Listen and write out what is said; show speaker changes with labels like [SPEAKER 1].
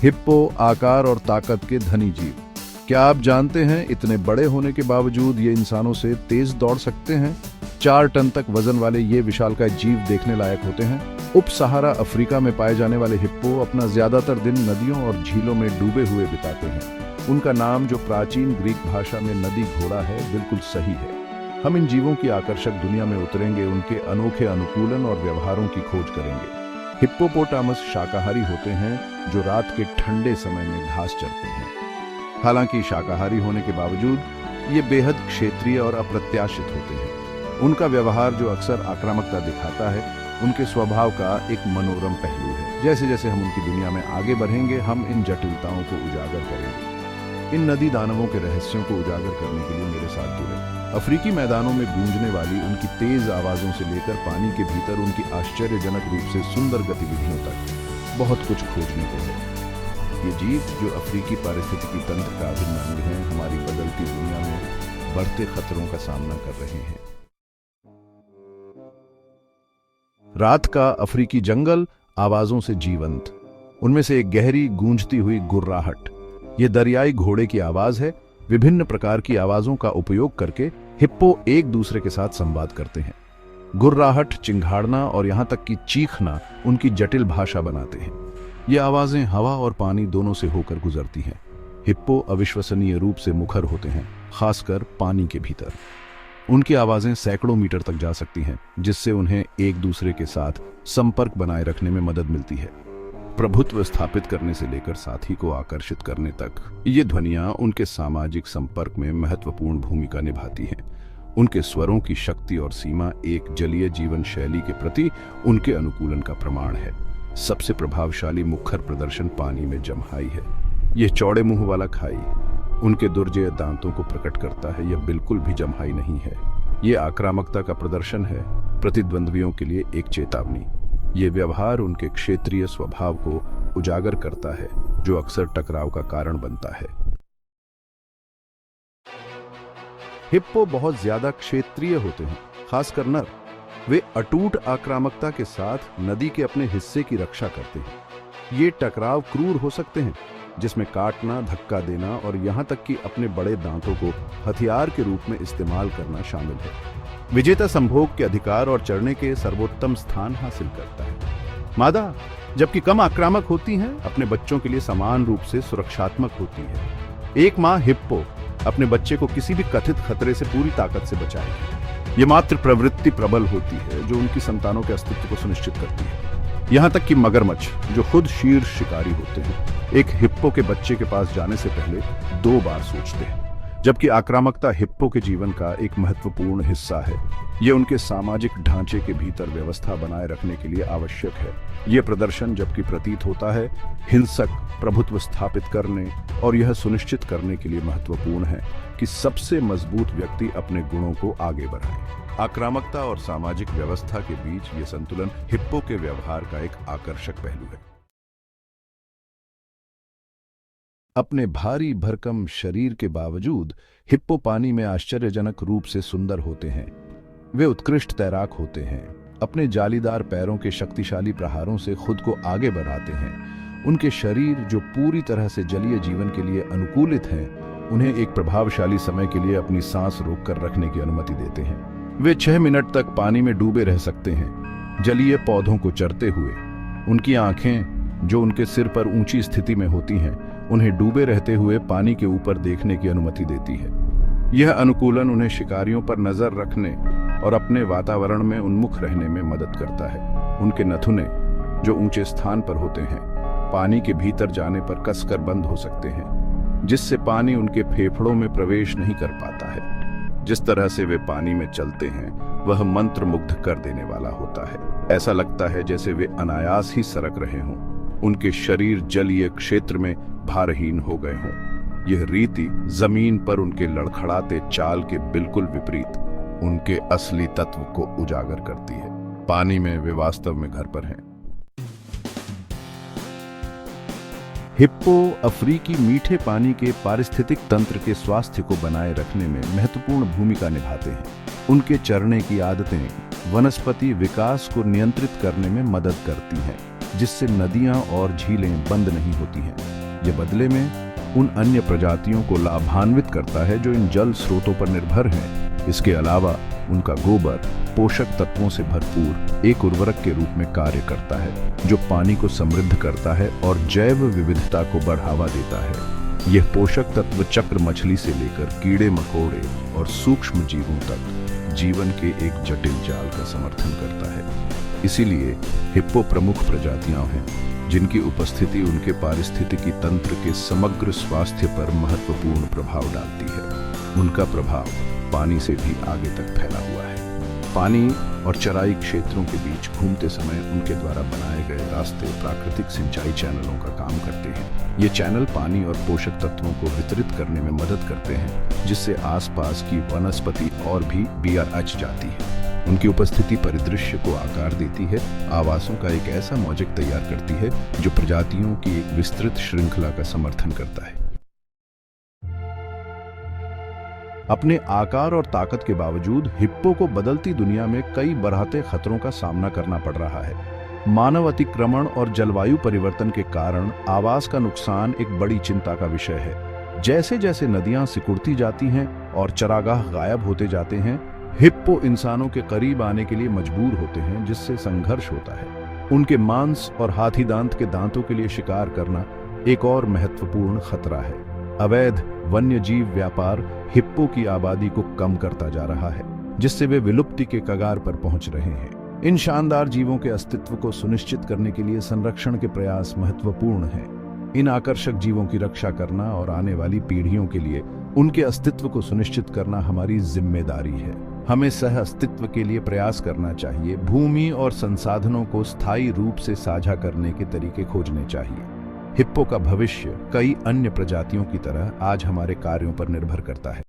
[SPEAKER 1] Hippo आकार और ताकत के धनी जीव। क्या आप जानते हैं इतने बड़े होने के बावजूद ये इंसानों से तेज दौड़ सकते हैं? 4 टन तक वजन वाले ये विशालकाय जीव देखने लायक होते हैं। उप सहारा अफ्रीका में पाए जाने वाले हिप्पो अपना ज्यादातर दिन नदियों और झीलों में डूबे हुए बिताते हैं। उनका नाम जो प्राचीन ग्रीक भाषा में नदी घोड़ा है, बिल्कुल सही है। हम इन जीवों की आकर्षक दुनिया में उतरेंगे, उनके अनोखे अनुकूलन और व्यवहारों की खोज करेंगे। हिप्पोपोटामस शाकाहारी होते हैं जो रात के ठंडे समय में घास चरते हैं। हालांकि शाकाहारी होने के बावजूद ये बेहद क्षेत्रीय और अप्रत्याशित होते हैं। उनका व्यवहार जो अक्सर आक्रामकता दिखाता है, उनके स्वभाव का एक मनोरम पहलू है। जैसे जैसे हम उनकी दुनिया में आगे बढ़ेंगे, हम इन जटिलताओं को उजागर करेंगे। इन नदी दानवों के रहस्यों को उजागर करने के लिए मेरे साथ जुड़े। अफ्रीकी मैदानों में गूंजने वाली उनकी तेज आवाजों से लेकर पानी के भीतर उनकी आश्चर्यजनक रूप से सुंदर गतिविधियों तक बहुत कुछ खोजने को है। ये जीव जो अफ्रीकी पारिस्थितिकी तंत्र का अभिन्न अंग है, हमारी बदलती दुनिया में बढ़ते खतरों का सामना कर रहे हैं। रात का अफ्रीकी जंगल आवाजों से जीवंत। उनमें से एक गहरी गूंजती हुई गुर्राहट, ये दरियाई घोड़े की आवाज है। विभिन्न प्रकार की आवाजों का उपयोग करके हिप्पो एक दूसरे के साथ संवाद करते हैं। गुर्राहट, चिंघाड़ना और यहां तक कि चीखना उनकी जटिल भाषा बनाते हैं। ये आवाजें हवा और पानी दोनों से होकर गुजरती हैं। हिप्पो अविश्वसनीय रूप से मुखर होते हैं, खासकर पानी के भीतर। उनकी आवाजें सैकड़ों मीटर तक जा सकती हैं, जिससे उन्हें एक दूसरे के साथ संपर्क बनाए रखने में मदद मिलती है। प्रभुत्व स्थापित करने से लेकर साथी को आकर्षित करने तक ये ध्वनियां उनके सामाजिक संपर्क में महत्वपूर्ण भूमिका निभाती हैं। उनके स्वरों की शक्ति और सीमा एक जलीय जीवन शैली के प्रति उनके अनुकूलन का प्रमाण है। सबसे प्रभावशाली मुखर प्रदर्शन पानी में जम्हाई है। यह चौड़े मुंह वाला खाई उनके दुर्जय दांतों को प्रकट करता है। यह बिल्कुल भी जम्हाई नहीं है, यह आक्रामकता का प्रदर्शन है, प्रतिद्वंद्वियों के लिए एक चेतावनी। ये व्यवहार उनके क्षेत्रीय स्वभाव को उजागर करता है, जो अक्सर टकराव का कारण बनता है। हिप्पो बहुत ज्यादा क्षेत्रीय होते हैं, खासकर नर। वे अटूट आक्रामकता के साथ नदी के अपने हिस्से की रक्षा करते हैं। ये टकराव क्रूर हो सकते हैं, जिसमें काटना, धक्का देना और यहां तक कि अपने बड़े दांतों को हथियार के रूप में इस्तेमाल करना शामिल है। विजेता संभोग के अधिकार और चरने के सर्वोत्तम स्थान हासिल करता है। मादा, जबकि कम आक्रामक होती हैं, अपने बच्चों के लिए समान रूप से सुरक्षात्मक होती है। एक मां हिप्पो अपने बच्चे को किसी भी कथित खतरे से पूरी ताकत से बचाएगी। ये मात्र प्रवृत्ति प्रबल होती है जो उनकी संतानों के अस्तित्व को सुनिश्चित करती है। यहां तक कि मगरमच्छ, जो खुद शीर्ष शिकारी होते हैं, एक हिप्पो के बच्चे के पास जाने से पहले 2 बार सोचते हैं। जबकि आक्रामकता हिप्पो के जीवन का एक महत्वपूर्ण हिस्सा है। यह उनके सामाजिक ढांचे के भीतर व्यवस्था बनाए रखने के लिए आवश्यक है। यह प्रदर्शन जबकि प्रतीत होता है हिंसक, प्रभुत्व स्थापित करने और यह सुनिश्चित करने के लिए महत्वपूर्ण है कि सबसे मजबूत व्यक्ति अपने गुणों को आगे बढ़ाए। आक्रामकता और सामाजिक व्यवस्था के बीच यह संतुलन हिप्पो के व्यवहार का एक आकर्षक पहलू है। अपने भारी भरकम शरीर के बावजूद हिप्पो पानी में आश्चर्यजनक रूप से सुंदर होते हैं। वे उत्कृष्ट तैराक होते हैं। अपने जालीदार पैरों के शक्तिशाली प्रहारों से खुद को आगे बढ़ाते हैं। उनके शरीर जो पूरी तरह से जलीय जीवन के लिए अनुकूलित हैं, उन्हें एक प्रभावशाली समय के लिए अपनी सांस रोककर रखने की अनुमति देते हैं। वे 6 मिनट तक पानी में डूबे रह सकते हैं, जलीय पौधों को चरते हुए। उनकी आंखें जो उनके सिर पर ऊंची स्थिति में होती हैं, उन्हें डूबे रहते हुए पानी के ऊपर देखने की अनुमति देती है। यह अनुकूलन उन्हें शिकारियों पर नजर रखने और अपने वातावरण में उन्मुख रहने में मदद करता है। उनके नथुने जो ऊंचे स्थान पर होते हैं, पानी के भीतर जाने पर कसकर बंद हो सकते हैं, जिससे पानी उनके फेफड़ों में प्रवेश नहीं कर पाता है। जिस तरह से वे पानी में चलते हैं, वह मंत्रमुग्ध कर देने वाला होता है। ऐसा लगता है जैसे वे अनायास ही सरक रहे हों, उनके शरीर जलीय क्षेत्र में भारहीन हो गए हों। यह रीति जमीन पर उनके लड़खड़ाते चाल के बिल्कुल विपरीत उनके असली तत्व को उजागर करती है। पानी में वे वास्तव में घर पर हैं। हिप्पो अफ्रीकी मीठे पानी के पारिस्थितिक तंत्र के स्वास्थ्य को बनाए रखने में महत्वपूर्ण भूमिका निभाते हैं। उनके चरने की आदतें वनस्पति विकास को नियंत्रित करने में मदद करती हैं। जिससे नदियां और झीलें बंद नहीं होती हैं। ये बदले में उन अन्य प्रजातियों को लाभान्वित करता है जो इन जल स्रोतों पर निर्भर हैं। इसके अलावा उनका गोबर पोषक तत्वों से भरपूर एक उर्वरक के रूप में कार्य करता है, जो पानी को समृद्ध करता है और जैव विविधता को बढ़ावा देता है। यह पोषक तत्व चक्र मछली से लेकर कीड़े मकोड़े और सूक्ष्म जीवों तक जीवन के एक जटिल जाल का समर्थन करता है। इसीलिए हिप्पो प्रमुख प्रजातियां हैं जिनकी उपस्थिति उनके पारिस्थितिकी तंत्र के समग्र स्वास्थ्य पर महत्वपूर्ण प्रभाव डालती है। उनका प्रभाव पानी से भी आगे तक फैला हुआ है। पानी और चराई क्षेत्रों के बीच घूमते समय उनके द्वारा बनाए गए रास्ते प्राकृतिक सिंचाई चैनलों का काम करते हैं। ये चैनल पानी और पोषक तत्वों को वितरित करने में मदद करते हैं, जिससे आसपास की वनस्पति और भी बियाच जाती है। उनकी उपस्थिति परिदृश्य को आकार देती है, आवासों का एक ऐसा मौजिक तैयार करती है जो प्रजातियों की एक विस्तृत श्रृंखला का समर्थन करता है। अपने आकार और ताकत के बावजूद हिप्पो को बदलती दुनिया में कई बढ़ते खतरों का सामना करना पड़ रहा है। मानव अतिक्रमण और जलवायु परिवर्तन के कारण आवास का नुकसान एक बड़ी चिंता का विषय है। जैसे जैसे नदियां सिकुड़ती जाती हैं और चरागाह गायब होते जाते हैं, हिप्पो इंसानों के करीब आने के लिए मजबूर होते हैं, जिससे संघर्ष होता है। उनके मांस और हाथी दांत के दांतों के लिए शिकार करना एक और महत्वपूर्ण खतरा है। अवैध वन्यजीव व्यापार हिप्पो की आबादी को कम करता जा रहा है, जिससे वे विलुप्ति के कगार पर पहुंच रहे हैं। इन शानदार जीवों के अस्तित्व को सुनिश्चित करने के लिए संरक्षण के प्रयास महत्वपूर्ण हैं। इन आकर्षक जीवों की रक्षा करना और आने वाली पीढ़ियों के लिए उनके अस्तित्व को सुनिश्चित करना हमारी जिम्मेदारी है। हमें सह अस्तित्व के लिए प्रयास करना चाहिए। भूमि और संसाधनों को स्थायी रूप से साझा करने के तरीके खोजने चाहिए। हिप्पो का भविष्य कई अन्य प्रजातियों की तरह आज हमारे कार्यों पर निर्भर करता है।